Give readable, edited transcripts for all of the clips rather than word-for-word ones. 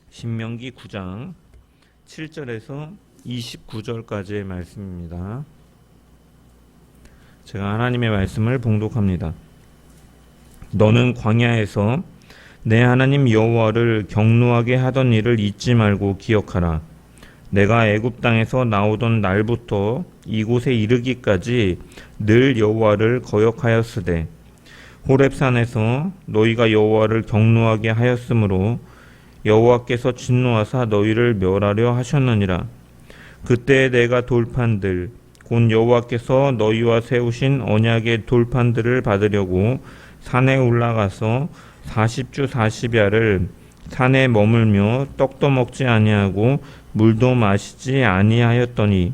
신명기 9장 7절에서 29절까지의 말씀입니다. 제가 하나님의 말씀을 봉독합니다. 너는 광야에서 내 하나님 여호와를 경노하게 하던 일을 잊지 말고 기억하라. 내가 애굽 땅에서 나오던 날부터 이곳에 이르기까지 늘 여호와를 거역하였으되 호렙산에서 너희가 여호와를 경노하게 하였으므로 여호와께서 진노하사 너희를 멸하려 하셨느니라. 그때 내가 돌판들 곧 여호와께서 너희와 세우신 언약의 돌판들을 받으려고 산에 올라가서 40주 40야를 산에 머물며 떡도 먹지 아니하고 물도 마시지 아니하였더니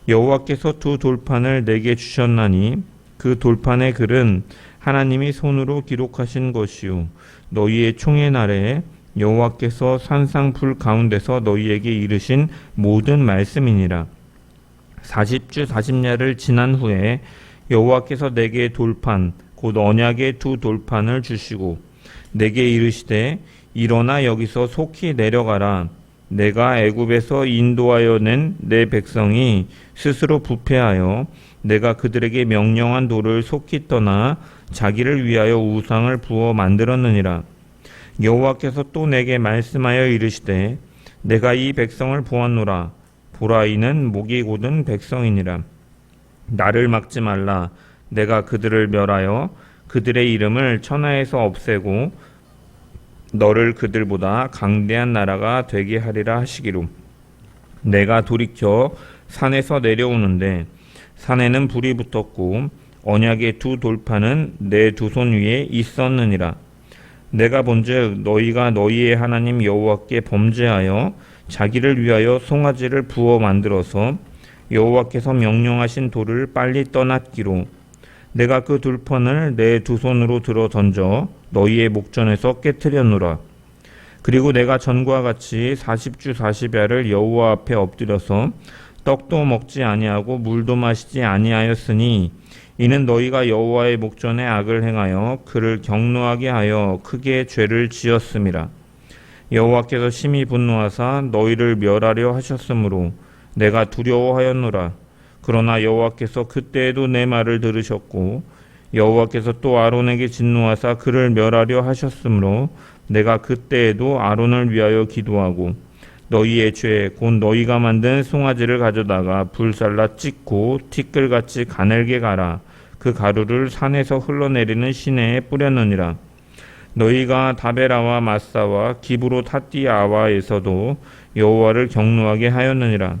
여호와께서 두 돌판을 내게 주셨나니 그 돌판의 글은 하나님이 손으로 기록하신 것이요 너희의 총의 날에 여호와께서 산상 불 가운데서 너희에게 이르신 모든 말씀이니라. 40주 40야를 지난 후에 여호와께서 내게 돌판 곧 언약의 두 돌판을 주시고 내게 이르시되 일어나 여기서 속히 내려가라. 내가 애굽에서 인도하여 낸 내 백성이 스스로 부패하여 내가 그들에게 명령한 도를 속히 떠나 자기를 위하여 우상을 부어 만들었느니라. 여호와께서 또 내게 말씀하여 이르시되 내가 이 백성을 보았노라. 보라 이는 목이 곧은 백성이니라. 나를 막지 말라. 내가 그들을 멸하여 그들의 이름을 천하에서 없애고 너를 그들보다 강대한 나라가 되게 하리라 하시기로 내가 돌이켜 산에서 내려오는데 산에는 불이 붙었고 언약의 두 돌판은 내 두 손 위에 있었느니라. 내가 본즉 너희가 너희의 하나님 여호와께 범죄하여 자기를 위하여 송아지를 부어 만들어서 여호와께서 명령하신 돌을 빨리 떠났기로 내가 그 돌판을 내 두 손으로 들어 던져 너희의 목전에서 깨트렸노라. 그리고 내가 전과 같이 40주 40야를 여호와 앞에 엎드려서 떡도 먹지 아니하고 물도 마시지 아니하였으니 이는 너희가 여호와의 목전에 악을 행하여 그를 경노하게 하여 크게 죄를 지었음이라. 여호와께서 심히 분노하사 너희를 멸하려 하셨으므로 내가 두려워하였노라. 그러나 여호와께서 그때에도 내 말을 들으셨고 여호와께서 또 아론에게 진노하사 그를 멸하려 하셨으므로 내가 그때에도 아론을 위하여 기도하고 너희의 죄 곧 너희가 만든 송아지를 가져다가 불살라 찢고 티끌같이 가늘게 갈아 그 가루를 산에서 흘러내리는 시내에 뿌렸느니라. 너희가 다베라와 마사와 기브로 타띠아와에서도 여호와를 경노하게 하였느니라.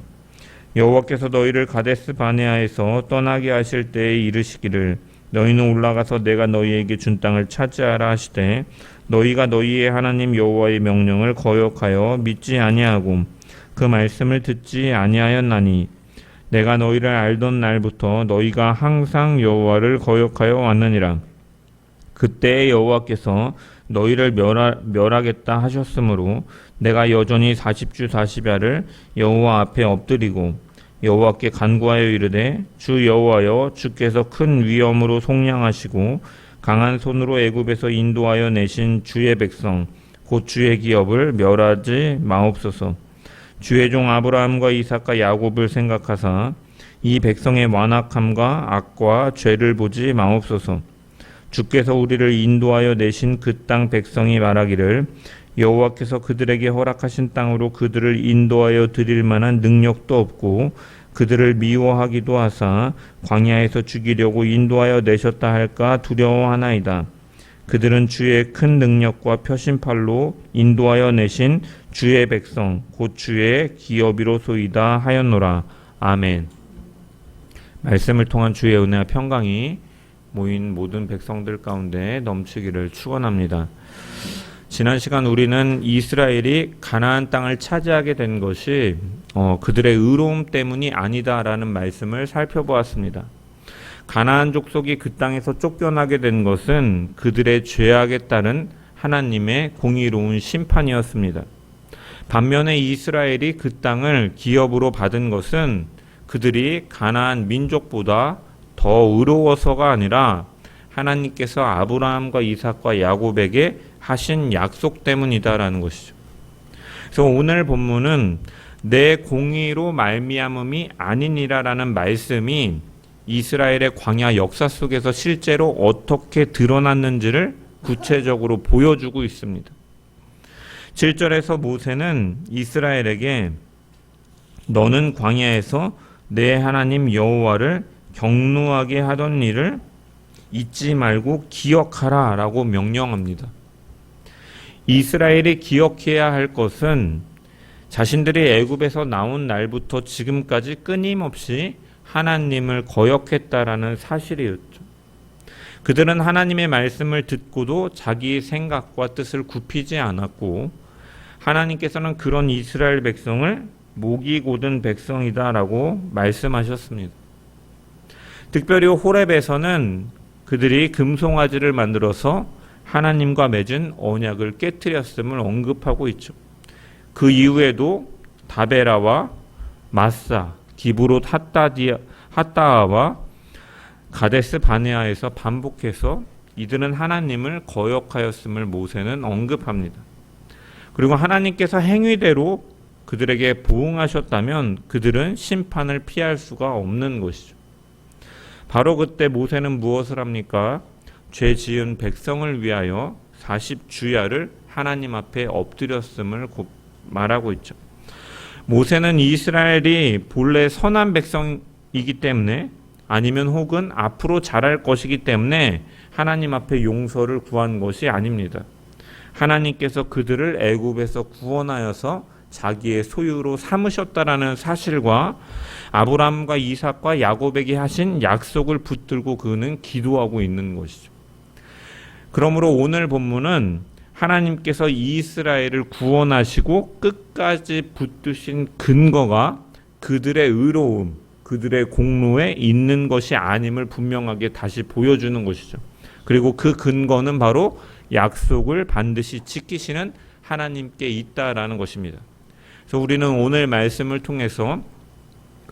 여호와께서 너희를 가데스 바네아에서 떠나게 하실 때에 이르시기를 너희는 올라가서 내가 너희에게 준 땅을 차지하라 하시되 너희가 너희의 하나님 여호와의 명령을 거역하여 믿지 아니하고 그 말씀을 듣지 아니하였나니 내가 너희를 알던 날부터 너희가 항상 여호와를 거역하여 왔느니라. 그때 여호와께서 너희를 멸하겠다 하셨으므로 내가 여전히 40주 40야를 여호와 앞에 엎드리고 여호와께 간구하여 이르되 주 여호와여 주께서 큰 위엄으로 속량하시고 강한 손으로 애굽에서 인도하여 내신 주의 백성 곧 주의 기업을 멸하지 마옵소서. 주의 종 아브라함과 이삭과 야곱을 생각하사 이 백성의 완악함과 악과 죄를 보지 마옵소서. 주께서 우리를 인도하여 내신 그 땅 백성이 말하기를 여호와께서 그들에게 허락하신 땅으로 그들을 인도하여 드릴 만한 능력도 없고 그들을 미워하기도 하사 광야에서 죽이려고 인도하여 내셨다 할까 두려워하나이다. 그들은 주의 큰 능력과 표심팔로 인도하여 내신 주의 백성 곧 주의 기업이로소이다 하였노라. 아멘. 말씀을 통한 주의 은혜와 평강이 모인 모든 백성들 가운데 넘치기를 축원합니다. 지난 시간 우리는 이스라엘이 가나안 땅을 차지하게 된 것이 그들의 의로움 때문이 아니다라는 말씀을 살펴보았습니다. 가나안 족속이 그 땅에서 쫓겨나게 된 것은 그들의 죄악에 따른 하나님의 공의로운 심판이었습니다. 반면에 이스라엘이 그 땅을 기업으로 받은 것은 그들이 가나안 민족보다 더 의로워서가 아니라 하나님께서 아브라함과 이삭과 야곱에게 하신 약속 때문이다라는 것이죠. 그래서 오늘 본문은 내 공의로 말미암음이 아니니라라는 말씀이 이스라엘의 광야 역사 속에서 실제로 어떻게 드러났는지를 구체적으로 보여주고 있습니다. 7절에서 모세는 이스라엘에게 너는 광야에서 내 하나님 여호와를 경노하게 하던 일을 잊지 말고 기억하라 라고 명령합니다. 이스라엘이 기억해야 할 것은 자신들이 애굽에서 나온 날부터 지금까지 끊임없이 하나님을 거역했다라는 사실이었죠. 그들은 하나님의 말씀을 듣고도 자기의 생각과 뜻을 굽히지 않았고 하나님께서는 그런 이스라엘 백성을 목이 곧은 백성이다라고 말씀하셨습니다. 특별히 호렙에서는 그들이 금송아지를 만들어서 하나님과 맺은 언약을 깨뜨렸음을 언급하고 있죠. 그 이후에도 다베라와 마사, 기브롯 핫다아와 가데스 바네아에서 반복해서 이들은 하나님을 거역하였음을 모세는 언급합니다. 그리고 하나님께서 행위대로 그들에게 보응하셨다면 그들은 심판을 피할 수가 없는 것이죠. 바로 그때 모세는 무엇을 합니까? 죄 지은 백성을 위하여 40주야를 하나님 앞에 엎드렸음을 말하고 있죠. 모세는 이스라엘이 본래 선한 백성이기 때문에 아니면 혹은 앞으로 잘할 것이기 때문에 하나님 앞에 용서를 구한 것이 아닙니다. 하나님께서 그들을 애굽에서 구원하여서 자기의 소유로 삼으셨다라는 사실과 아브라함과 이삭과 야곱에게 하신 약속을 붙들고 그는 기도하고 있는 것이죠. 그러므로 오늘 본문은 하나님께서 이스라엘을 구원하시고 끝까지 붙드신 근거가 그들의 의로움, 그들의 공로에 있는 것이 아님을 분명하게 다시 보여주는 것이죠. 그리고 그 근거는 바로 약속을 반드시 지키시는 하나님께 있다라는 것입니다. 그래서 우리는 오늘 말씀을 통해서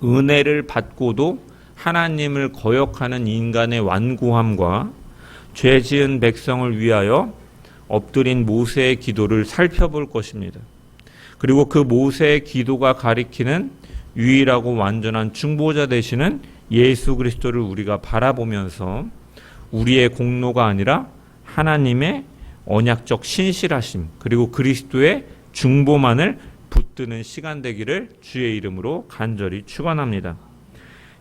은혜를 받고도 하나님을 거역하는 인간의 완고함과 죄 지은 백성을 위하여 엎드린 모세의 기도를 살펴볼 것입니다. 그리고 그 모세의 기도가 가리키는 유일하고 완전한 중보자 되시는 예수 그리스도를 우리가 바라보면서 우리의 공로가 아니라 하나님의 언약적 신실하심 그리고 그리스도의 중보만을 붙드는 시간 되기를 주의 이름으로 간절히 축원합니다.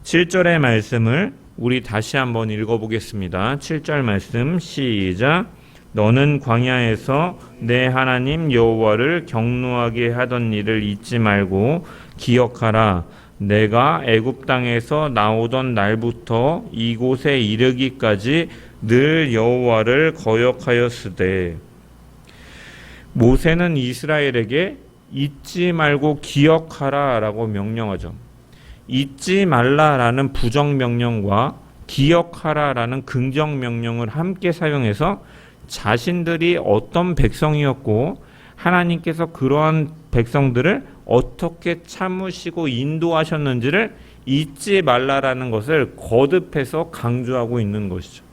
7절의 말씀을 우리 다시 한번 읽어보겠습니다. 7절 말씀 시작. 너는 광야에서 내 하나님 여호와를 경노하게 하던 일을 잊지 말고 기억하라. 내가 애굽 땅에서 나오던 날부터 이곳에 이르기까지 늘 여호와를 거역하였으되. 모세는 이스라엘에게 잊지 말고 기억하라 라고 명령하죠. 잊지 말라라는 부정명령과 기억하라 라는 긍정명령을 함께 사용해서 자신들이 어떤 백성이었고 하나님께서 그러한 백성들을 어떻게 참으시고 인도하셨는지를 잊지 말라라는 것을 거듭해서 강조하고 있는 것이죠.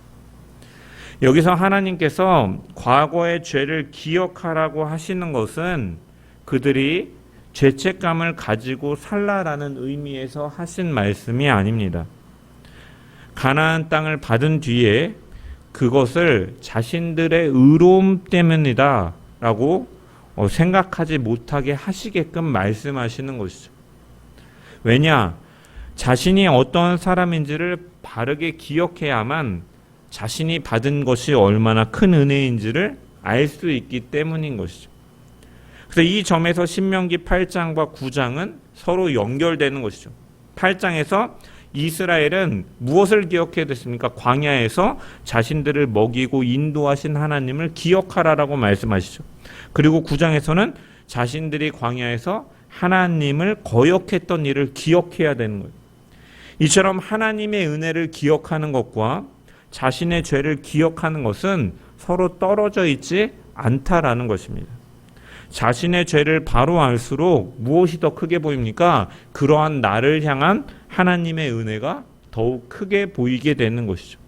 여기서 하나님께서 과거의 죄를 기억하라고 하시는 것은 그들이 죄책감을 가지고 살라라는 의미에서 하신 말씀이 아닙니다. 가나안 땅을 받은 뒤에 그것을 자신들의 의로움 때문이다 라고 생각하지 못하게 하시게끔 말씀하시는 것이죠. 왜냐? 자신이 어떤 사람인지를 바르게 기억해야만 자신이 받은 것이 얼마나 큰 은혜인지를 알 수 있기 때문인 것이죠. 그래서 이 점에서 신명기 8장과 9장은 서로 연결되는 것이죠. 8장에서 이스라엘은 무엇을 기억해야 됐습니까? 광야에서 자신들을 먹이고 인도하신 하나님을 기억하라라고 말씀하시죠. 그리고 9장에서는 자신들이 광야에서 하나님을 거역했던 일을 기억해야 되는 거예요. 이처럼 하나님의 은혜를 기억하는 것과 자신의 죄를 기억하는 것은 서로 떨어져 있지 않다라는 것입니다. 자신의 죄를 바로 알수록 무엇이 더 크게 보입니까? 그러한 나를 향한 하나님의 은혜가 더욱 크게 보이게 되는 것이죠.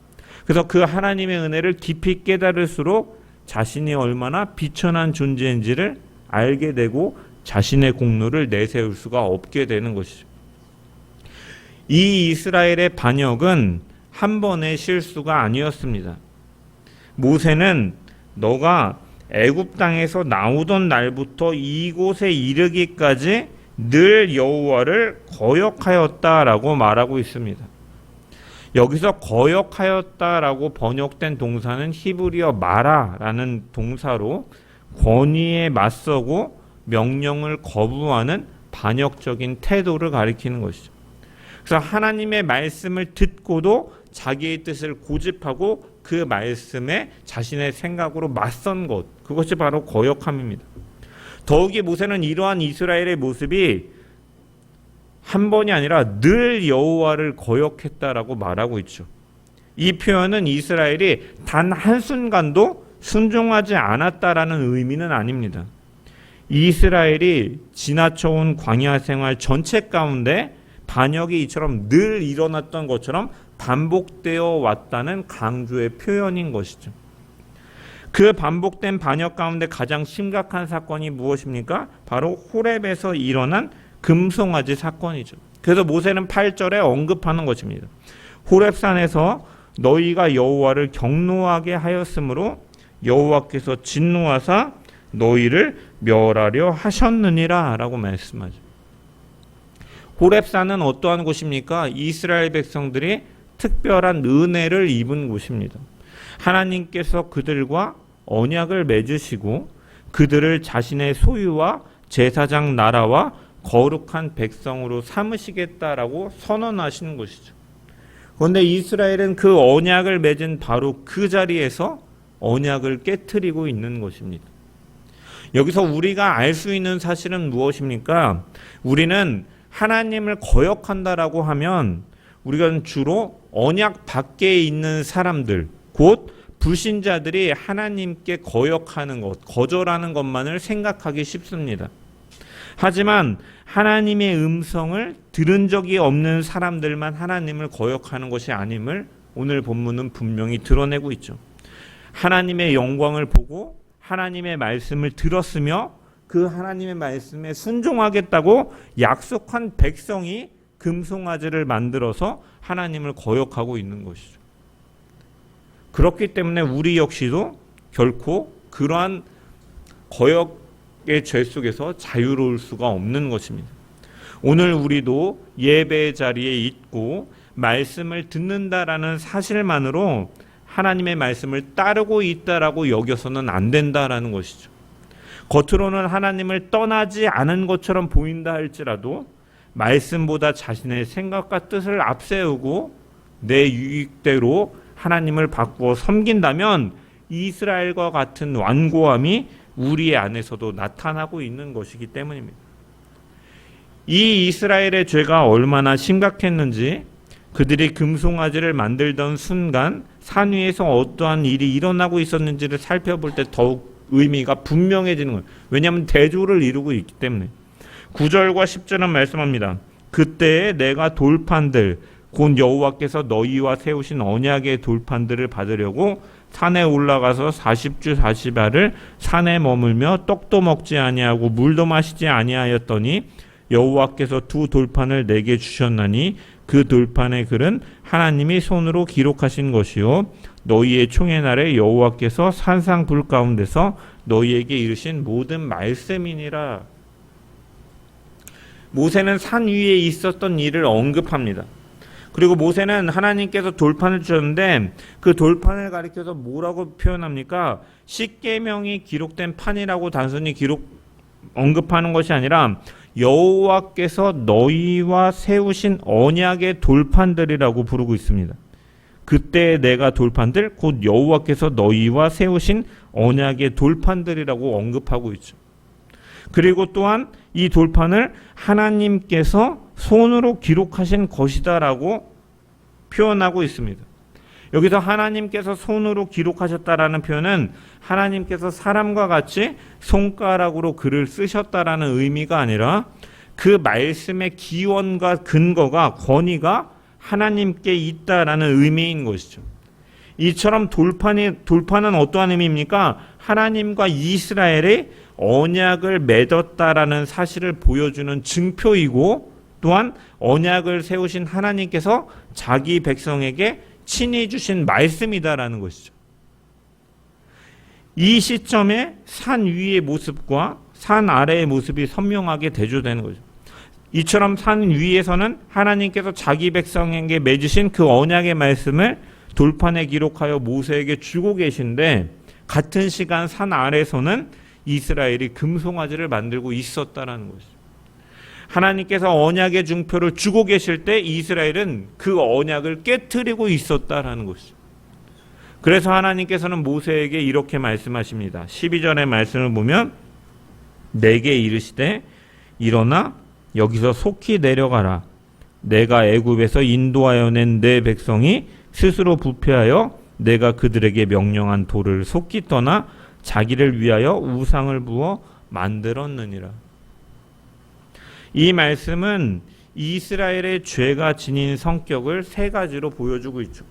그래서 그 하나님의 은혜를 깊이 깨달을수록 자신이 얼마나 비천한 존재인지를 알게 되고 자신의 공로를 내세울 수가 없게 되는 것이죠. 이 이스라엘의 반역은 한 번의 실수가 아니었습니다. 모세는 너가 애굽 땅에서 나오던 날부터 이곳에 이르기까지 늘 여호와를 거역하였다라고 말하고 있습니다. 여기서 거역하였다라고 번역된 동사는 히브리어 마라라는 동사로 권위에 맞서고 명령을 거부하는 반역적인 태도를 가리키는 것이죠. 그래서 하나님의 말씀을 듣고도 자기의 뜻을 고집하고 그 말씀에 자신의 생각으로 맞선 것, 그것이 바로 거역함입니다. 더욱이 모세는 이러한 이스라엘의 모습이 한 번이 아니라 늘 여호와를 거역했다라고 말하고 있죠. 이 표현은 이스라엘이 단 한순간도 순종하지 않았다라는 의미는 아닙니다. 이스라엘이 지나쳐온 광야 생활 전체 가운데 반역이 이처럼 늘 일어났던 것처럼 반복되어 왔다는 강조의 표현인 것이죠. 그 반복된 반역 가운데 가장 심각한 사건이 무엇입니까? 바로 호렙에서 일어난 금송아지 사건이죠. 그래서 모세는 8절에 언급하는 것입니다. 호렙산에서 너희가 여호와를 경노하게 하였으므로 여호와께서 진노하사 너희를 멸하려 하셨느니라 라고 말씀하죠. 호렙산은 어떠한 곳입니까? 이스라엘 백성들이 특별한 은혜를 입은 곳입니다. 하나님께서 그들과 언약을 맺으시고 그들을 자신의 소유와 제사장 나라와 거룩한 백성으로 삼으시겠다라고 선언하시는 것이죠. 그런데 이스라엘은 그 언약을 맺은 바로 그 자리에서 언약을 깨트리고 있는 것입니다. 여기서 우리가 알 수 있는 사실은 무엇입니까? 우리는 하나님을 거역한다라고 하면 우리가 주로 언약 밖에 있는 사람들, 곧 불신자들이 하나님께 거역하는 것, 거절하는 것만을 생각하기 쉽습니다. 하지만 하나님의 음성을 들은 적이 없는 사람들만 하나님을 거역하는 것이 아님을 오늘 본문은 분명히 드러내고 있죠. 하나님의 영광을 보고 하나님의 말씀을 들었으며 그 하나님의 말씀에 순종하겠다고 약속한 백성이 금송아지를 만들어서 하나님을 거역하고 있는 것이죠. 그렇기 때문에 우리 역시도 결코 그러한 거역의 죄 속에서 자유로울 수가 없는 것입니다. 오늘 우리도 예배의 자리에 있고 말씀을 듣는다라는 사실만으로 하나님의 말씀을 따르고 있다라고 여겨서는 안 된다라는 것이죠. 겉으로는 하나님을 떠나지 않은 것처럼 보인다 할지라도 말씀보다 자신의 생각과 뜻을 앞세우고 내 유익대로 하나님을 바꾸어 섬긴다면 이스라엘과 같은 완고함이 우리 안에서도 나타나고 있는 것이기 때문입니다. 이 이스라엘의 죄가 얼마나 심각했는지 그들이 금송아지를 만들던 순간 산 위에서 어떠한 일이 일어나고 있었는지를 살펴볼 때 더욱 의미가 분명해지는 거예요. 왜냐하면 대조를 이루고 있기 때문에. 9절과 10절은 말씀합니다. 그때에 내가 돌판들 곧 여호와께서 너희와 세우신 언약의 돌판들을 받으려고 산에 올라가서 40주 40야를 산에 머물며 떡도 먹지 아니하고 물도 마시지 아니하였더니 여호와께서 두 돌판을 내게 주셨나니 그 돌판의 글은 하나님이 손으로 기록하신 것이요 너희의 총의 날에 여호와께서 산상 불 가운데서 너희에게 이르신 모든 말씀이니라. 모세는 산 위에 있었던 일을 언급합니다. 그리고 모세는 하나님께서 돌판을 주셨는데 그 돌판을 가리켜서 뭐라고 표현합니까? 십계명이 기록된 판이라고 단순히 언급하는 것이 아니라 여호와께서 너희와 세우신 언약의 돌판들이라고 부르고 있습니다. 그때 내가 돌판들 곧 여호와께서 너희와 세우신 언약의 돌판들이라고 언급하고 있죠. 그리고 또한 이 돌판을 하나님께서 손으로 기록하신 것이다라고 표현하고 있습니다. 여기서 하나님께서 손으로 기록하셨다라는 표현은 하나님께서 사람과 같이 손가락으로 글을 쓰셨다라는 의미가 아니라 그 말씀의 기원과 근거가 권위가 하나님께 있다라는 의미인 것이죠. 이처럼 돌파는 어떠한 의미입니까? 하나님과 이스라엘의 언약을 맺었다라는 사실을 보여주는 증표이고, 또한 언약을 세우신 하나님께서 자기 백성에게 친히 주신 말씀이다라는 것이죠. 이 시점에 산 위의 모습과 산 아래의 모습이 선명하게 대조되는 거죠. 이처럼 산 위에서는 하나님께서 자기 백성에게 맺으신 그 언약의 말씀을 돌판에 기록하여 모세에게 주고 계신데, 같은 시간 산 아래에서는 이스라엘이 금송아지를 만들고 있었다라는 것이죠. 하나님께서 언약의 증표를 주고 계실 때 이스라엘은 그 언약을 깨트리고 있었다라는 것이죠. 그래서 하나님께서는 모세에게 이렇게 말씀하십니다. 12절의 말씀을 보면 내게 이르시되 일어나 여기서 속히 내려가라. 내가 애굽에서 인도하여 낸 내 백성이 스스로 부패하여 내가 그들에게 명령한 돌을 속히 떠나 자기를 위하여 우상을 부어 만들었느니라. 이 말씀은 이스라엘의 죄가 지닌 성격을 세 가지로 보여주고 있죠.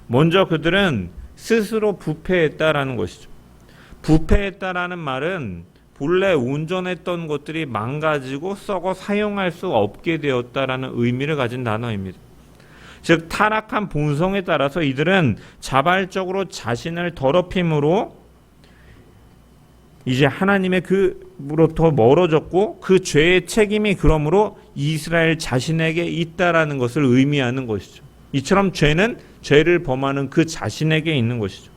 먼저 그들은 스스로 부패했다라는 것이죠. 부패했다라는 말은 본래 온전했던 것들이 망가지고 썩어 사용할 수 없게 되었다라는 의미를 가진 단어입니다. 즉 타락한 본성에 따라서 이들은 자발적으로 자신을 더럽힘으로 이제 하나님의 그로부터 멀어졌고, 그 죄의 책임이 그러므로 이스라엘 자신에게 있다라는 것을 의미하는 것이죠. 이처럼 죄는 죄를 범하는 그 자신에게 있는 것이죠.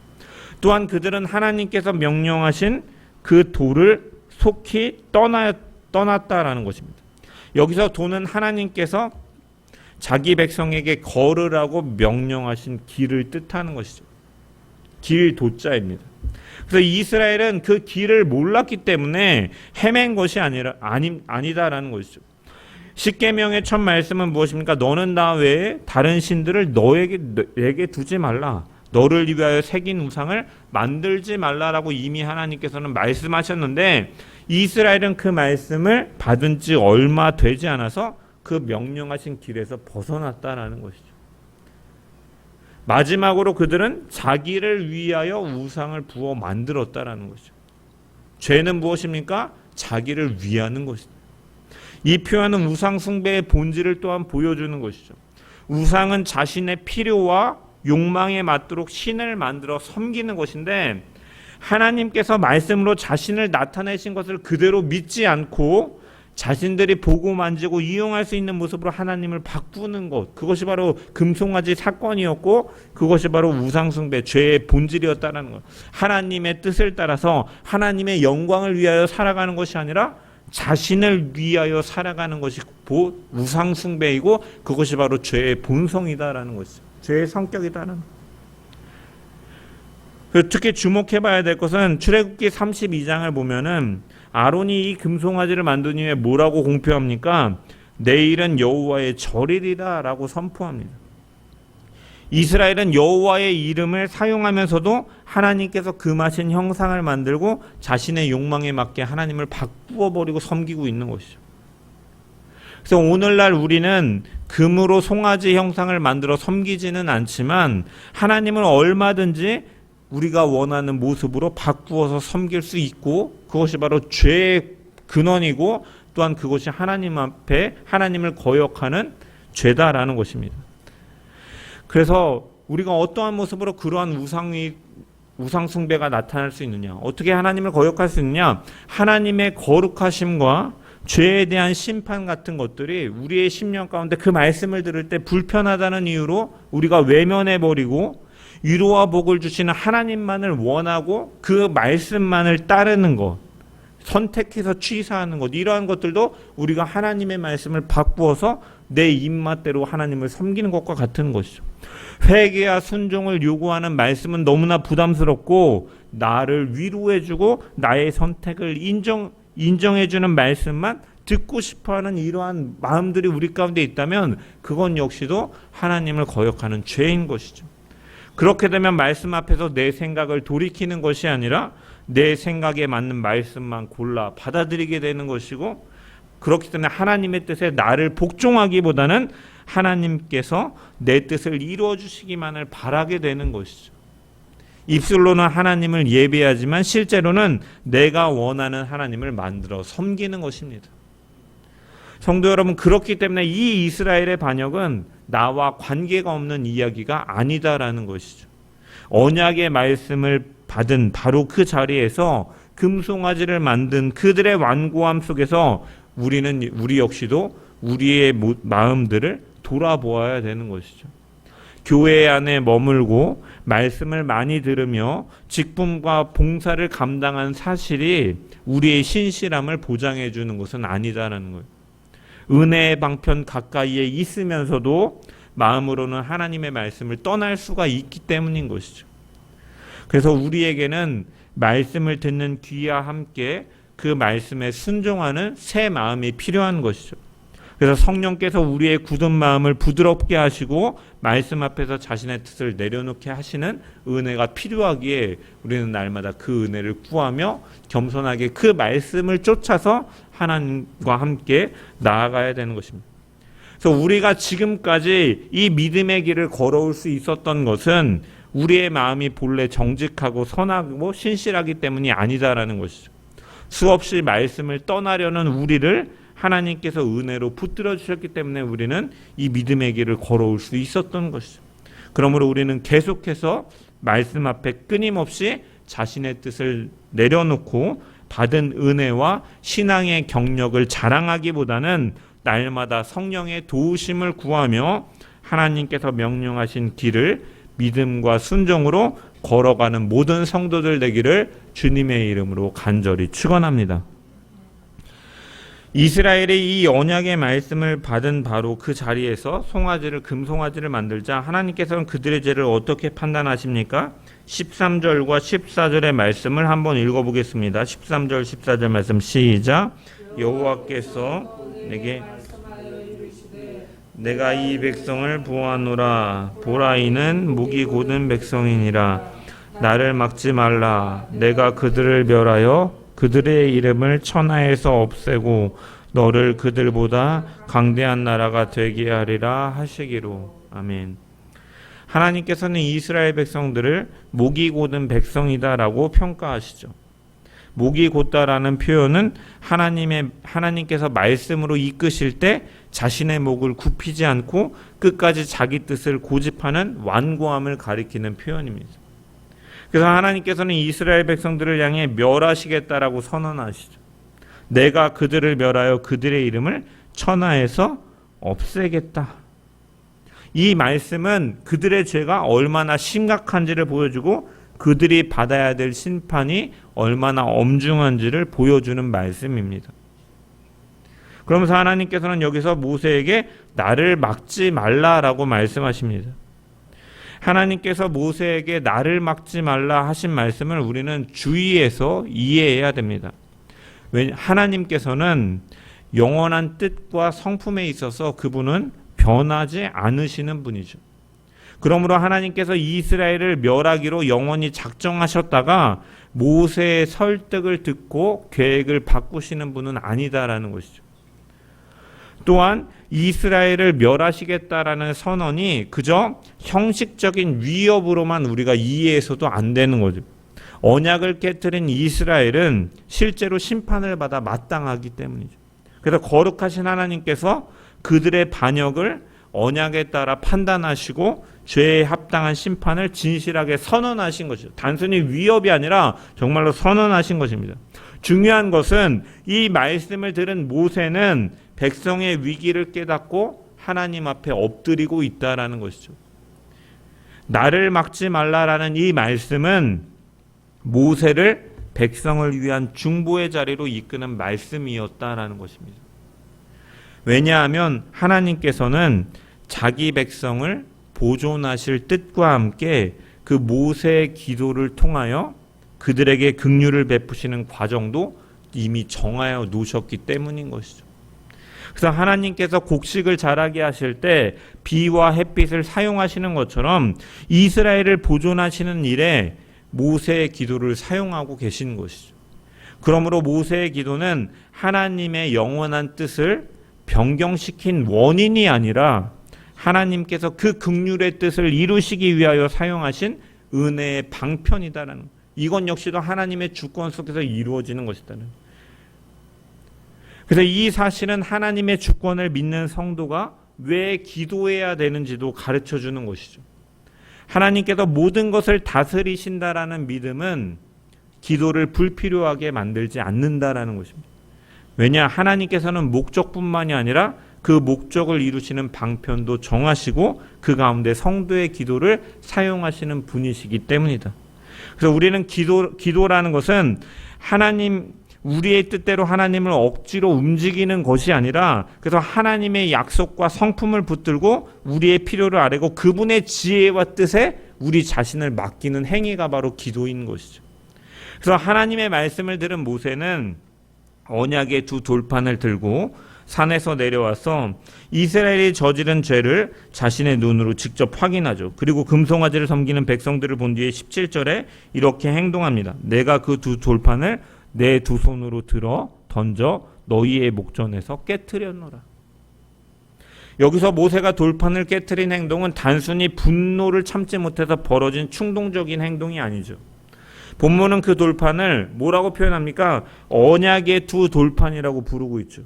또한 그들은 하나님께서 명령하신 그 돌을 속히 떠났다라는 것입니다. 여기서 도는 하나님께서 자기 백성에게 걸으라고 명령하신 길을 뜻하는 것이죠. 길 도자입니다. 그래서 이스라엘은 그 길을 몰랐기 때문에 헤맨 것이 아니다라는 것이죠. 십계명의 첫 말씀은 무엇입니까? 너는 나 외에 다른 신들을 내게 두지 말라. 너를 위하여 새긴 우상을 만들지 말라라고 이미 하나님께서는 말씀하셨는데, 이스라엘은 그 말씀을 받은 지 얼마 되지 않아서 그 명령하신 길에서 벗어났다라는 것이죠. 마지막으로 그들은 자기를 위하여 우상을 부어 만들었다라는 것이죠. 죄는 무엇입니까? 자기를 위하는 것입니다. 이 표현은 우상 숭배의 본질을 또한 보여주는 것이죠. 우상은 자신의 필요와 욕망에 맞도록 신을 만들어 섬기는 것인데, 하나님께서 말씀으로 자신을 나타내신 것을 그대로 믿지 않고 자신들이 보고 만지고 이용할 수 있는 모습으로 하나님을 바꾸는 것, 그것이 바로 금송아지 사건이었고, 그것이 바로 우상숭배 죄의 본질이었다는 것. 하나님의 뜻을 따라서 하나님의 영광을 위하여 살아가는 것이 아니라 자신을 위하여 살아가는 것이 우상숭배이고, 그것이 바로 죄의 본성이다라는 것이죠. 죄의 성격이다라는 것. 특히 주목해봐야 될 것은 출애굽기 32장을 보면은 아론이 이 금송아지를 만든 이후에 뭐라고 공표합니까? 내일은 여호와의 절일이다라고 선포합니다. 이스라엘은 여호와의 이름을 사용하면서도 하나님께서 금하신 형상을 만들고 자신의 욕망에 맞게 하나님을 바꾸어 버리고 섬기고 있는 것이죠. 그래서 오늘날 우리는 금으로 송아지 형상을 만들어 섬기지는 않지만 하나님을 얼마든지 우리가 원하는 모습으로 바꾸어서 섬길 수 있고, 그것이 바로 죄의 근원이고, 또한 그것이 하나님 앞에 하나님을 거역하는 죄다라는 것입니다. 그래서 우리가 어떠한 모습으로 그러한 우상 숭배가 나타날 수 있느냐, 어떻게 하나님을 거역할 수 있느냐, 하나님의 거룩하심과 죄에 대한 심판 같은 것들이 우리의 심령 가운데 그 말씀을 들을 때 불편하다는 이유로 우리가 외면해버리고, 위로와 복을 주시는 하나님만을 원하고 그 말씀만을 따르는 것, 선택해서 취사하는 것, 이러한 것들도 우리가 하나님의 말씀을 바꾸어서 내 입맛대로 하나님을 섬기는 것과 같은 것이죠. 회개와 순종을 요구하는 말씀은 너무나 부담스럽고, 나를 위로해주고 나의 선택을 인정해주는 말씀만 듣고 싶어하는 이러한 마음들이 우리 가운데 있다면 그건 역시도 하나님을 거역하는 죄인 것이죠. 그렇게 되면 말씀 앞에서 내 생각을 돌이키는 것이 아니라 내 생각에 맞는 말씀만 골라 받아들이게 되는 것이고, 그렇기 때문에 하나님의 뜻에 나를 복종하기보다는 하나님께서 내 뜻을 이루어 주시기만을 바라게 되는 것이죠. 입술로는 하나님을 예배하지만 실제로는 내가 원하는 하나님을 만들어 섬기는 것입니다. 성도 여러분, 그렇기 때문에 이 이스라엘의 반역은 나와 관계가 없는 이야기가 아니다라는 것이죠. 언약의 말씀을 받은 바로 그 자리에서 금송아지를 만든 그들의 완고함 속에서 우리 역시도 우리의 마음들을 돌아보아야 되는 것이죠. 교회 안에 머물고 말씀을 많이 들으며 직분과 봉사를 감당한 사실이 우리의 신실함을 보장해 주는 것은 아니다라는 거예요. 은혜의 방편 가까이에 있으면서도 마음으로는 하나님의 말씀을 떠날 수가 있기 때문인 것이죠. 그래서 우리에게는 말씀을 듣는 귀와 함께 그 말씀에 순종하는 새 마음이 필요한 것이죠. 그래서 성령께서 우리의 굳은 마음을 부드럽게 하시고 말씀 앞에서 자신의 뜻을 내려놓게 하시는 은혜가 필요하기에 우리는 날마다 그 은혜를 구하며 겸손하게 그 말씀을 쫓아서 하나님과 함께 나아가야 되는 것입니다. 그래서 우리가 지금까지 이 믿음의 길을 걸어올 수 있었던 것은 우리의 마음이 본래 정직하고 선하고 신실하기 때문이 아니다라는 것이죠. 수없이 말씀을 떠나려는 우리를 하나님께서 은혜로 붙들어 주셨기 때문에 우리는 이 믿음의 길을 걸어올 수 있었던 것이죠. 그러므로 우리는 계속해서 말씀 앞에 끊임없이 자신의 뜻을 내려놓고 받은 은혜와 신앙의 경력을 자랑하기보다는 날마다 성령의 도우심을 구하며 하나님께서 명령하신 길을 믿음과 순종으로 걸어가는 모든 성도들 되기를 주님의 이름으로 간절히 축원합니다. 이스라엘이 이 언약의 말씀을 받은 바로 그 자리에서 금송아지를 만들자 하나님께서는 그들의 죄를 어떻게 판단하십니까? 13절과 14절의 말씀을 한번 읽어보겠습니다. 13절 14절 말씀 시작. 여호와께서 내가 이 백성을 보아노라. 보라, 이는 목이 곧은 백성이니라. 나를 막지 말라. 내가 그들을 멸하여 그들의 이름을 천하에서 없애고 너를 그들보다 강대한 나라가 되게 하리라 하시기로. 아멘. 하나님께서는 이스라엘 백성들을 목이 곧은 백성이다라고 평가하시죠. 목이 곧다라는 표현은 하나님께서 말씀으로 이끄실 때 자신의 목을 굽히지 않고 끝까지 자기 뜻을 고집하는 완고함을 가리키는 표현입니다. 그래서 하나님께서는 이스라엘 백성들을 향해 멸하시겠다라고 선언하시죠. 내가 그들을 멸하여 그들의 이름을 천하에서 없애겠다. 이 말씀은 그들의 죄가 얼마나 심각한지를 보여주고 그들이 받아야 될 심판이 얼마나 엄중한지를 보여주는 말씀입니다. 그러면서 하나님께서는 여기서 모세에게 나를 막지 말라라고 말씀하십니다. 하나님께서 모세에게 나를 막지 말라 하신 말씀을 우리는 주의해서 이해해야 됩니다. 하나님께서는 영원한 뜻과 성품에 있어서 그분은 변하지 않으시는 분이죠. 그러므로 하나님께서 이스라엘을 멸하기로 영원히 작정하셨다가 모세의 설득을 듣고 계획을 바꾸시는 분은 아니다라는 것이죠. 또한 이스라엘을 멸하시겠다라는 선언이 그저 형식적인 위협으로만 우리가 이해해서도 안 되는 거죠. 언약을 깨뜨린 이스라엘은 실제로 심판을 받아 마땅하기 때문이죠. 그래서 거룩하신 하나님께서 그들의 반역을 언약에 따라 판단하시고 죄에 합당한 심판을 진실하게 선언하신 것이죠. 단순히 위협이 아니라 정말로 선언하신 것입니다. 중요한 것은 이 말씀을 들은 모세는 백성의 위기를 깨닫고 하나님 앞에 엎드리고 있다라는 것이죠. 나를 막지 말라라는 이 말씀은 모세를 백성을 위한 중보의 자리로 이끄는 말씀이었다라는 것입니다. 왜냐하면 하나님께서는 자기 백성을 보존하실 뜻과 함께 그 모세의 기도를 통하여 그들에게 긍휼을 베푸시는 과정도 이미 정하여 놓으셨기 때문인 것이죠. 그래서 하나님께서 곡식을 자라게 하실 때 비와 햇빛을 사용하시는 것처럼 이스라엘을 보존하시는 일에 모세의 기도를 사용하고 계신 것이죠. 그러므로 모세의 기도는 하나님의 영원한 뜻을 변경시킨 원인이 아니라 하나님께서 그 긍휼의 뜻을 이루시기 위하여 사용하신 은혜의 방편이다라는, 이건 역시도 하나님의 주권 속에서 이루어지는 것이다는. 그래서 이 사실은 하나님의 주권을 믿는 성도가 왜 기도해야 되는지도 가르쳐 주는 것이죠. 하나님께서 모든 것을 다스리신다라는 믿음은 기도를 불필요하게 만들지 않는다라는 것입니다. 왜냐, 하나님께서는 목적뿐만이 아니라 그 목적을 이루시는 방편도 정하시고 그 가운데 성도의 기도를 사용하시는 분이시기 때문이다. 그래서 우리는 기도라는 것은 우리의 뜻대로 하나님을 억지로 움직이는 것이 아니라, 그래서 하나님의 약속과 성품을 붙들고 우리의 필요를 아뢰고 그분의 지혜와 뜻에 우리 자신을 맡기는 행위가 바로 기도인 것이죠. 그래서 하나님의 말씀을 들은 모세는 언약의 두 돌판을 들고 산에서 내려와서 이스라엘이 저지른 죄를 자신의 눈으로 직접 확인하죠. 그리고 금송아지를 섬기는 백성들을 본 뒤에 17절에 이렇게 행동합니다. 내가 그 두 돌판을 내 두 손으로 들어 던져 너희의 목전에서 깨트렸노라. 여기서 모세가 돌판을 깨트린 행동은 단순히 분노를 참지 못해서 벌어진 충동적인 행동이 아니죠. 본문은 그 돌판을 뭐라고 표현합니까? 언약의 두 돌판이라고 부르고 있죠.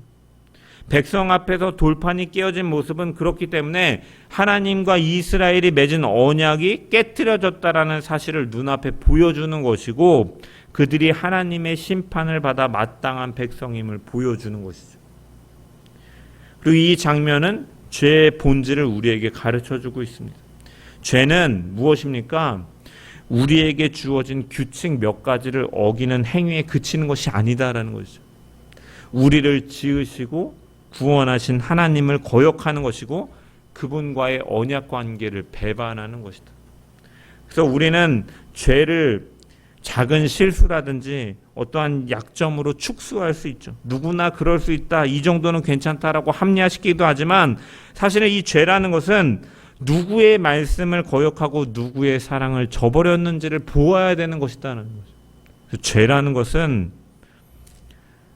백성 앞에서 돌판이 깨어진 모습은 그렇기 때문에 하나님과 이스라엘이 맺은 언약이 깨트려졌다라는 사실을 눈앞에 보여주는 것이고, 그들이 하나님의 심판을 받아 마땅한 백성임을 보여주는 것이죠. 그리고 이 장면은 죄의 본질을 우리에게 가르쳐주고 있습니다. 죄는 무엇입니까? 우리에게 주어진 규칙 몇 가지를 어기는 행위에 그치는 것이 아니다라는 것이죠. 우리를 지으시고 구원하신 하나님을 거역하는 것이고 그분과의 언약 관계를 배반하는 것이다. 그래서 우리는 죄를 작은 실수라든지 어떠한 약점으로 축소할 수 있죠. 누구나 그럴 수 있다, 이 정도는 괜찮다라고 합리화시키기도 하지만, 사실은 이 죄라는 것은 누구의 말씀을 거역하고 누구의 사랑을 저버렸는지를 보아야 되는 것이다는 거죠. 죄라는 것은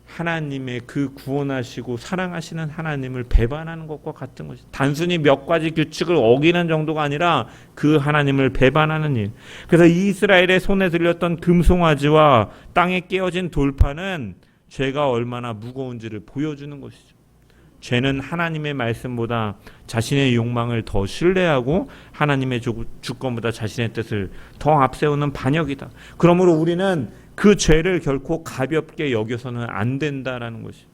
하나님의 그 구원하시고 사랑하시는 하나님을 배반하는 것과 같은 것이, 단순히 몇 가지 규칙을 어기는 정도가 아니라 그 하나님을 배반하는 일. 그래서 이스라엘의 손에 들렸던 금송아지와 땅에 깨어진 돌판은 죄가 얼마나 무거운지를 보여주는 것이죠. 죄는 하나님의 말씀보다 자신의 욕망을 더 신뢰하고 하나님의 주권보다 자신의 뜻을 더 앞세우는 반역이다. 그러므로 우리는 그 죄를 결코 가볍게 여겨서는 안 된다라는 것이.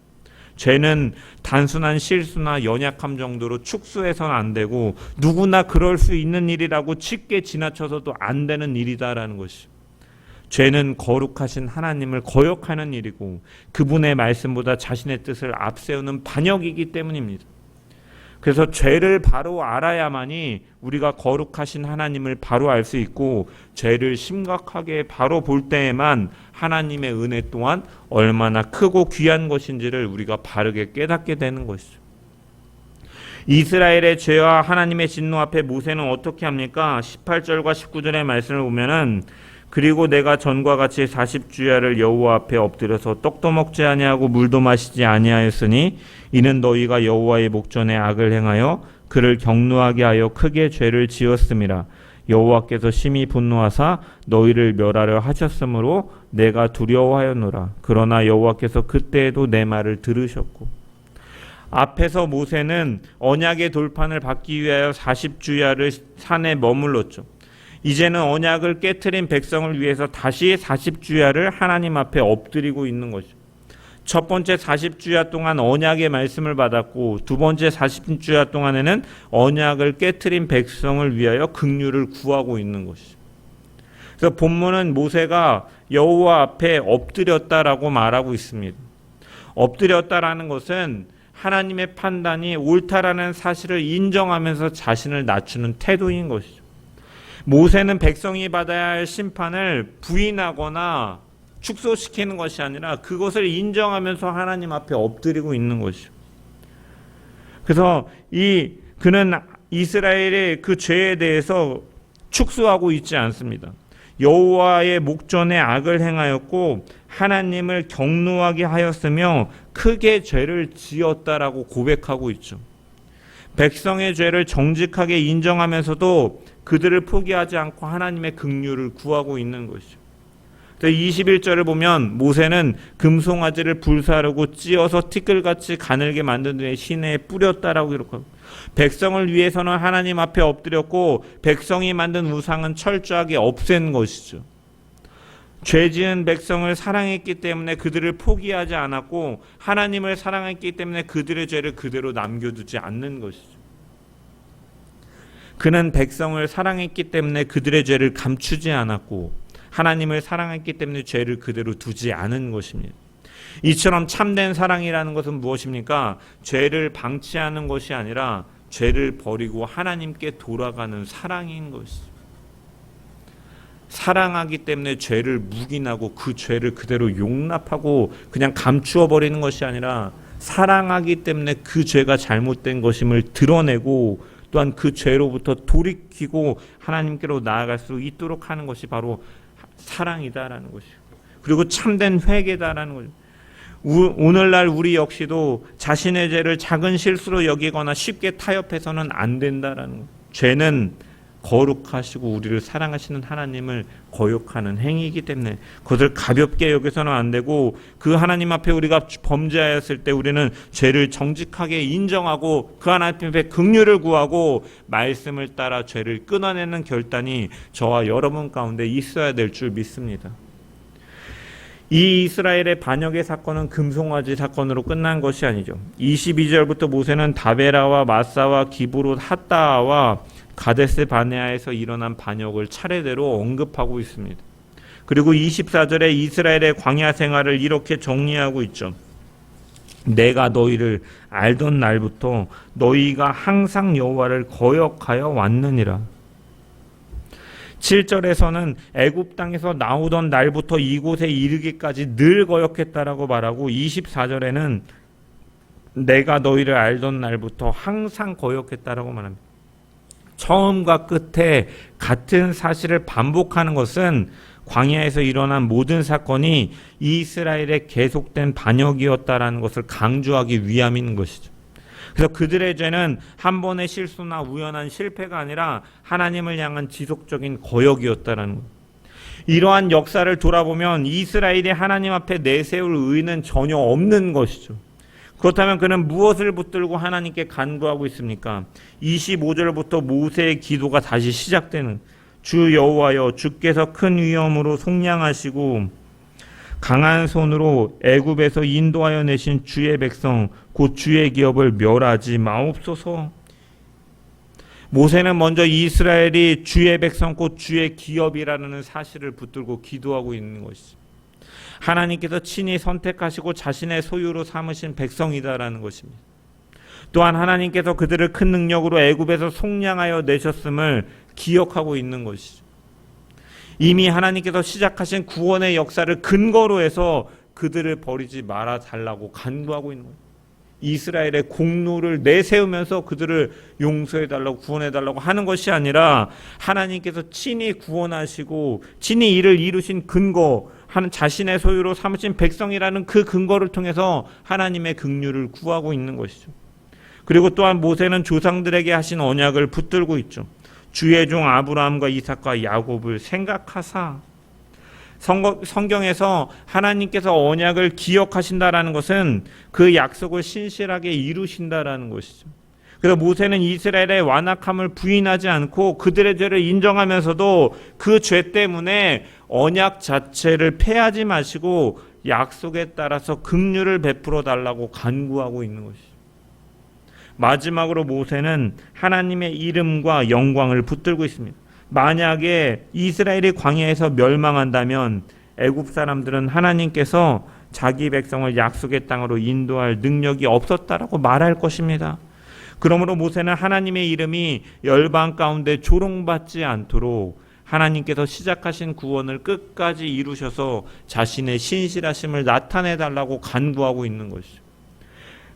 죄는 단순한 실수나 연약함 정도로 축소해서는 안 되고 누구나 그럴 수 있는 일이라고 쉽게 지나쳐서도 안 되는 일이다라는 것이. 죄는 거룩하신 하나님을 거역하는 일이고 그분의 말씀보다 자신의 뜻을 앞세우는 반역이기 때문입니다. 그래서 죄를 바로 알아야만이 우리가 거룩하신 하나님을 바로 알 수 있고, 죄를 심각하게 바로 볼 때에만 하나님의 은혜 또한 얼마나 크고 귀한 것인지를 우리가 바르게 깨닫게 되는 것이죠. 이스라엘의 죄와 하나님의 진노 앞에 모세는 어떻게 합니까? 18절과 19절의 말씀을 보면은, 그리고 내가 전과 같이 40주야를 여호와 앞에 엎드려서 떡도 먹지 아니하고 물도 마시지 아니하였으니 이는 너희가 여호와의 목전에 악을 행하여 그를 경노하게 하여 크게 죄를 지었음이라. 여호와께서 심히 분노하사 너희를 멸하려 하셨으므로 내가 두려워하였노라. 그러나 여호와께서 그때에도 내 말을 들으셨고. 앞에서 모세는 언약의 돌판을 받기 위하여 40주야를 산에 머물렀죠. 이제는 언약을 깨트린 백성을 위해서 다시 40주야를 하나님 앞에 엎드리고 있는 거죠. 첫 번째 40주야 동안 언약의 말씀을 받았고, 두 번째 40주야 동안에는 언약을 깨트린 백성을 위하여 긍휼을 구하고 있는 것이죠. 그래서 본문은 모세가 여호와 앞에 엎드렸다라고 말하고 있습니다. 엎드렸다라는 것은 하나님의 판단이 옳다라는 사실을 인정하면서 자신을 낮추는 태도인 것이죠. 모세는 백성이 받아야 할 심판을 부인하거나 축소시키는 것이 아니라 그것을 인정하면서 하나님 앞에 엎드리고 있는 것이죠. 그래서 그는 이스라엘의 그 죄에 대해서 축소하고 있지 않습니다. 여호와의 목전에 악을 행하였고 하나님을 경노하게 하였으며 크게 죄를 지었다라고 고백하고 있죠. 백성의 죄를 정직하게 인정하면서도 그들을 포기하지 않고 하나님의 긍휼을 구하고 있는 것이죠. 21절을 보면 모세는 금송아지를 불사르고 찧어서 티끌같이 가늘게 만든 후에 시내에 뿌렸다라고 기록합니다. 백성을 위해서는 하나님 앞에 엎드렸고 백성이 만든 우상은 철저하게 없앤 것이죠. 죄지은 백성을 사랑했기 때문에 그들을 포기하지 않았고 하나님을 사랑했기 때문에 그들의 죄를 그대로 남겨두지 않는 것이죠. 그는 백성을 사랑했기 때문에 그들의 죄를 감추지 않았고 하나님을 사랑했기 때문에 죄를 그대로 두지 않은 것입니다. 이처럼 참된 사랑이라는 것은 무엇입니까? 죄를 방치하는 것이 아니라 죄를 버리고 하나님께 돌아가는 사랑인 것이죠. 사랑하기 때문에 죄를 묵인하고 그 죄를 그대로 용납하고 그냥 감추어 버리는 것이 아니라 사랑하기 때문에 그 죄가 잘못된 것임을 드러내고 또한 그 죄로부터 돌이키고 하나님께로 나아갈 수 있도록 하는 것이 바로 사랑이다라는 것이고, 그리고 참된 회개다라는 거죠. 오늘날 우리 역시도 자신의 죄를 작은 실수로 여기거나 쉽게 타협해서는 안 된다라는 거예요. 죄는 거룩하시고 우리를 사랑하시는 하나님을 거역하는 행위이기 때문에 그것을 가볍게 여겨서는 안 되고, 그 하나님 앞에 우리가 범죄하였을 때 우리는 죄를 정직하게 인정하고 그 하나님 앞에 긍휼을 구하고 말씀을 따라 죄를 끊어내는 결단이 저와 여러분 가운데 있어야 될 줄 믿습니다. 이 이스라엘의 반역의 사건은 금송아지 사건으로 끝난 것이 아니죠. 22절부터 모세는 다베라와 마사와 기브롯 핫다와 가데스 바네아에서 일어난 반역을 차례대로 언급하고 있습니다. 그리고 24절에 이스라엘의 광야 생활을 이렇게 정리하고 있죠. 내가 너희를 알던 날부터 너희가 항상 여호와를 거역하여 왔느니라. 7절에서는 애굽 땅에서 나오던 날부터 이곳에 이르기까지 늘 거역했다라고 말하고, 24절에는 내가 너희를 알던 날부터 항상 거역했다라고 말합니다. 처음과 끝에 같은 사실을 반복하는 것은 광야에서 일어난 모든 사건이 이스라엘의 계속된 반역이었다라는 것을 강조하기 위함인 것이죠. 그래서 그들의 죄는 한 번의 실수나 우연한 실패가 아니라 하나님을 향한 지속적인 거역이었다라는 것. 이러한 역사를 돌아보면 이스라엘이 하나님 앞에 내세울 의는 전혀 없는 것이죠. 그렇다면 그는 무엇을 붙들고 하나님께 간구하고 있습니까? 25절부터 모세의 기도가 다시 시작되는, 주 여호와여, 주께서 큰 위엄으로 속량하시고 강한 손으로 애굽에서 인도하여 내신 주의 백성 곧 주의 기업을 멸하지 마옵소서. 모세는 먼저 이스라엘이 주의 백성 곧 주의 기업이라는 사실을 붙들고 기도하고 있는 것이죠. 하나님께서 친히 선택하시고 자신의 소유로 삼으신 백성이다라는 것입니다. 또한 하나님께서 그들을 큰 능력으로 애굽에서 속량하여 내셨음을 기억하고 있는 것이죠. 이미 하나님께서 시작하신 구원의 역사를 근거로 해서 그들을 버리지 말아 달라고 간구하고 있는 거예요. 이스라엘의 공로를 내세우면서 그들을 용서해달라고 구원해달라고 하는 것이 아니라 하나님께서 친히 구원하시고 친히 이를 이루신 근거, 하는 자신의 소유로 삼으신 백성이라는 그 근거를 통해서 하나님의 긍휼을 구하고 있는 것이죠. 그리고 또한 모세는 조상들에게 하신 언약을 붙들고 있죠. 주의 종 아브라함과 이삭과 야곱을 생각하사. 성경에서 하나님께서 언약을 기억하신다라는 것은 그 약속을 신실하게 이루신다라는 것이죠. 그래서 모세는 이스라엘의 완악함을 부인하지 않고 그들의 죄를 인정하면서도 그 죄 때문에 언약 자체를 폐하지 마시고 약속에 따라서 긍휼을 베풀어 달라고 간구하고 있는 것이죠. 마지막으로 모세는 하나님의 이름과 영광을 붙들고 있습니다. 만약에 이스라엘이 광야에서 멸망한다면 애굽 사람들은 하나님께서 자기 백성을 약속의 땅으로 인도할 능력이 없었다라고 말할 것입니다. 그러므로 모세는 하나님의 이름이 열방 가운데 조롱받지 않도록 하나님께서 시작하신 구원을 끝까지 이루셔서 자신의 신실하심을 나타내달라고 간구하고 있는 것이죠.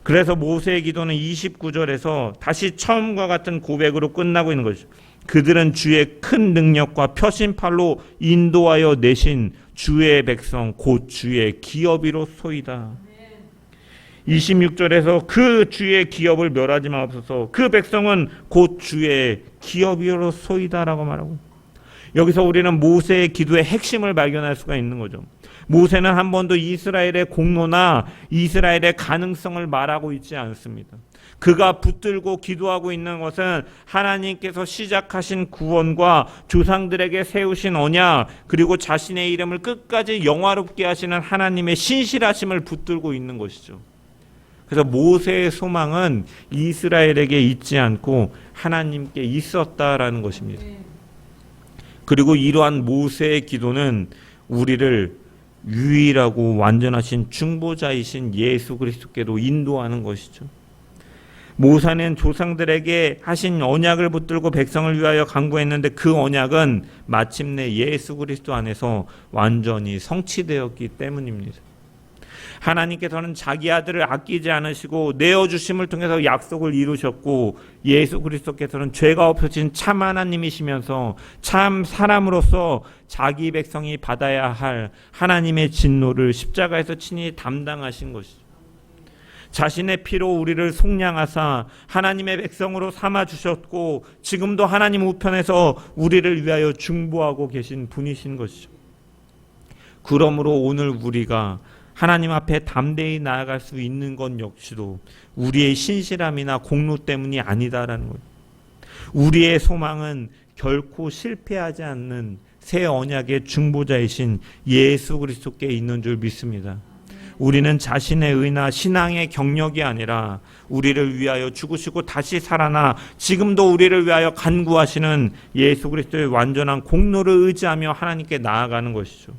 그래서 모세의 기도는 29절에서 다시 처음과 같은 고백으로 끝나고 있는 것이죠. 그들은 주의 큰 능력과 표심팔로 인도하여 내신 주의 백성 곧 주의 기업이로소이다. 26절에서 그 주의 기업을 멸하지 마옵소서. 그 백성은 곧 주의 기업이로소이다라고 말하고, 여기서 우리는 모세의 기도의 핵심을 발견할 수가 있는 거죠. 모세는 한 번도 이스라엘의 공로나 이스라엘의 가능성을 말하고 있지 않습니다. 그가 붙들고 기도하고 있는 것은 하나님께서 시작하신 구원과 조상들에게 세우신 언약, 그리고 자신의 이름을 끝까지 영화롭게 하시는 하나님의 신실하심을 붙들고 있는 것이죠. 그래서 모세의 소망은 이스라엘에게 있지 않고 하나님께 있었다라는 것입니다. 그리고 이러한 모세의 기도는 우리를 유일하고 완전하신 중보자이신 예수 그리스도께로 인도하는 것이죠. 모세는 조상들에게 하신 언약을 붙들고 백성을 위하여 간구했는데 그 언약은 마침내 예수 그리스도 안에서 완전히 성취되었기 때문입니다. 하나님께서는 자기 아들을 아끼지 않으시고 내어주심을 통해서 약속을 이루셨고, 예수 그리스도께서는 죄가 없으신 참 하나님이시면서 참 사람으로서 자기 백성이 받아야 할 하나님의 진노를 십자가에서 친히 담당하신 것이죠. 자신의 피로 우리를 속량하사 하나님의 백성으로 삼아주셨고, 지금도 하나님 우편에서 우리를 위하여 중보하고 계신 분이신 것이죠. 그러므로 오늘 우리가 하나님 앞에 담대히 나아갈 수 있는 것 역시도 우리의 신실함이나 공로 때문이 아니다라는 거예요. 우리의 소망은 결코 실패하지 않는 새 언약의 중보자이신 예수 그리스도께 있는 줄 믿습니다. 우리는 자신의 의나 신앙의 경력이 아니라 우리를 위하여 죽으시고 다시 살아나 지금도 우리를 위하여 간구하시는 예수 그리스도의 완전한 공로를 의지하며 하나님께 나아가는 것이죠.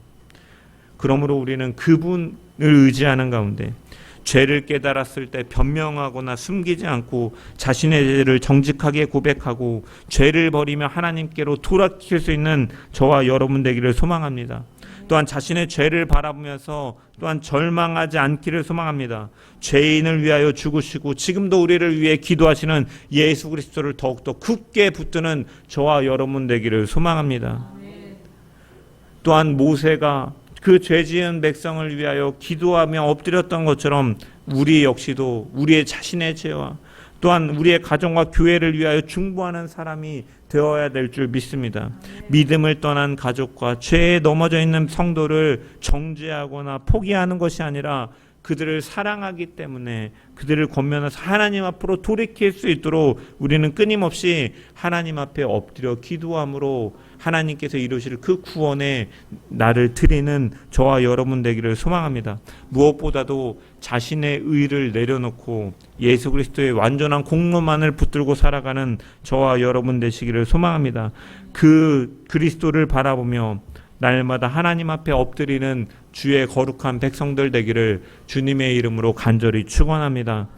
그러므로 우리는 그분을 의지하는 가운데 죄를 깨달았을 때 변명하거나 숨기지 않고 자신의 죄를 정직하게 고백하고 죄를 버리며 하나님께로 돌아킬 수 있는 저와 여러분 되기를 소망합니다. 또한 자신의 죄를 바라보면서 또한 절망하지 않기를 소망합니다. 죄인을 위하여 죽으시고 지금도 우리를 위해 기도하시는 예수 그리스도를 더욱더 굳게 붙드는 저와 여러분 되기를 소망합니다. 또한 모세가 그 죄지은 백성을 위하여 기도하며 엎드렸던 것처럼 우리 역시도 우리의 자신의 죄와 또한 우리의 가정과 교회를 위하여 중보하는 사람이 되어야 될 줄 믿습니다. 믿음을 떠난 가족과 죄에 넘어져 있는 성도를 정죄하거나 포기하는 것이 아니라 그들을 사랑하기 때문에 그들을 권면해서 하나님 앞으로 돌이킬 수 있도록 우리는 끊임없이 하나님 앞에 엎드려 기도함으로 하나님께서 이루실 그 구원에 나를 드리는 저와 여러분 되기를 소망합니다. 무엇보다도 자신의 의를 내려놓고 예수 그리스도의 완전한 공로만을 붙들고 살아가는 저와 여러분 되시기를 소망합니다. 그 그리스도를 바라보며 날마다 하나님 앞에 엎드리는 주의 거룩한 백성들 되기를 주님의 이름으로 간절히 축원합니다.